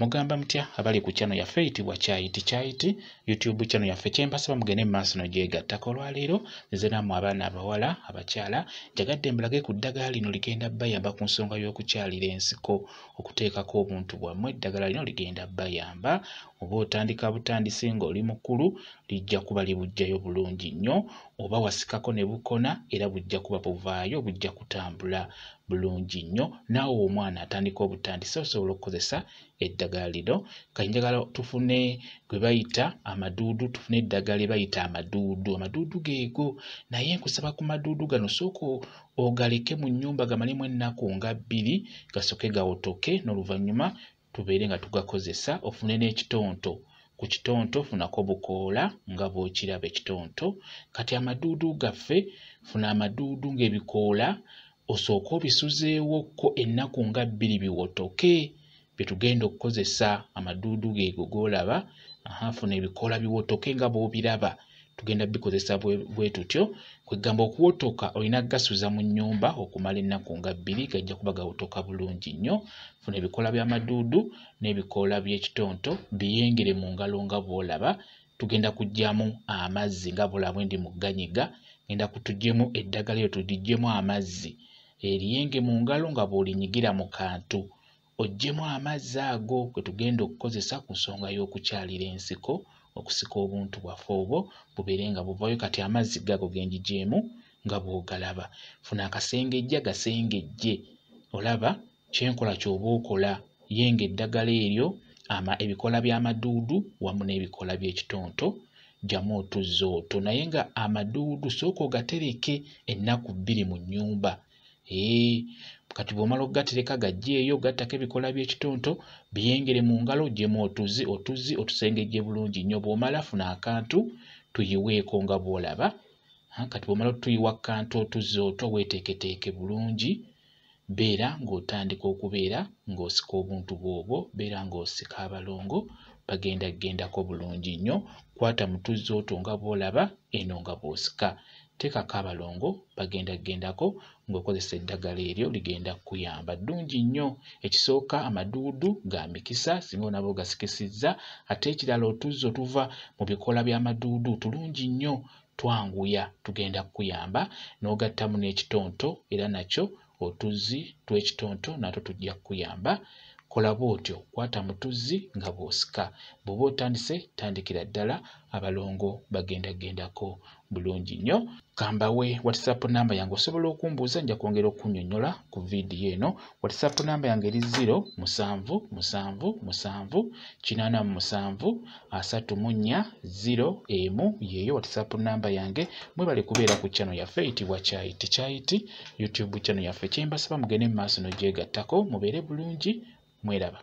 Mugamba mutya abali ku channel yaffe eyitibwa Kyayiti YouTube channel yaffe kyembasaba mugende maaso n'ogyegattako. Olwaleero nze nammwe abaana abawala abakyala njagadde mbulage ku ddagala lino ligenda bayamba ku nsonga y'okukyalira ensiko, okuteekako obuntu bwammwe. Eddagala lino ligenda bayamba oba otandika butandisi ng'oli mukulu lijja kuba libujjayo bulungi nnyo, oba wasikako ne bukona era bujja kuba buvaayo, bujja kutambula bulungi nnyo. Naawe omwana atandika obutandisi osobola okukozesa eddagala lino. Kanjagala tufune gwe bayita amaduudu, tufune eddagala lye bayita amaduudu geego, naye nkusaba ku maduudu gano sooka ogaleke mu nnyumba gamalemu ennaku nga 2 gasooke gawotoke, n'oluvannyuma tubeere nga tugakozesa. Ofune n'ekitonto, ku kitonto funako bukoola nga bw'okiraba ekitonto. Kati amaduudu gaffe, funa amaduudu ng'ebikoola osooke obisuzeewokko ennaku nga 2 biwotoke, bye tugenda okukozesa. Amaduudu geego g'olaba, funa ebikoola biwotoke nga bw'obiraba, tugenda bikozesa bwe tutyo. Kwegamba okuwotoka olina gasuza mu nnyumba okumala ennaku nga 2, gajja kuba gawotoka bulungi nnyo. Funa ebikoola by'amaduudu n'ebikoola by'ekitonto biyengere mu ngalo nga bw'olaba. Tugenda kuggyamu amazzi nga bw'olaba ndi mu gganyiga, ngenda kutuggyemu eddagala eryo tuliggyemu amazzi, eriyenge mu ngalo nga bw'olinyigira mu kantu. Oggyemu amazzi ago kwe tugenda okukozesa ku nsonga y'okukyalira ensiko, okusika obuntu bwaffe obwo bubeere nga buvaayo. Kati amazzi gago genjigyemu nga bw'ogalaba. Funa akasengejja gasengejje, olaba kyenkola ky'oba okola. Yenga eddagala eryo ebikoola by'amaduudu wamu n'ebikoola by'ekitonto, gyamu otuzzi otwo. Naye nga amaduudu sooka ogatereke ennaku 2 mu nnyumba. Kati bw'omala okugatereka gajjeeyo, gattako ebikoola by'ekitonto, biyengere mu ngalo, oggyemu otuzzi otusengejje bulungi nnyo. Bw'omala funa akantu tuyiweeko nga bw'olaba. Kati bw'omala otuyiwa akantu otuzzi otwo weeteeketeeke bulungi. Beera ng'otandika okubeera ng'osika obuntu bwobwo, beera ng'osika abalongo bagendagendako bulungi nnyo. Kwata mu tuzzi otwo nga bw'olaba, eno nga bw'osika. Teekako abalongo bagendagendako ng'okozesa eddagala eryo, ligenda kuyamba ddungi nnyo. Ekisooka amaduudu ga mikisa singa onaba ogasikisizza, ate ekirala otuzzi otuva mu bikoola by'amaduudu tulungi nnyo, twanguya, tugenda kuyamba. N'ogattamu n'ekitonto era nakyo otuzzi tw'ekitonto natwo tujja kuyamba. Kola bw'otyo, kwata mu tuzzi nga bw'osika. Bw'oba otandise tandikira ddala, abalongo bagendagendako bulungi nnyo. Kambawe WhatsApp namba yange, osobola okumbuuza, nja kwongera okunnyonnyola ku vidiyo eno. WhatsApp namba yange eri 0777373401 yeeyo WhatsApp namba yange. Mwebale kubeera ku channel yaffe eyitibwa Kyayiti YouTube channel yaffe. Kyembasaba mugende mu maaso n'ogyegattako, mubeere bulungi, mweraba.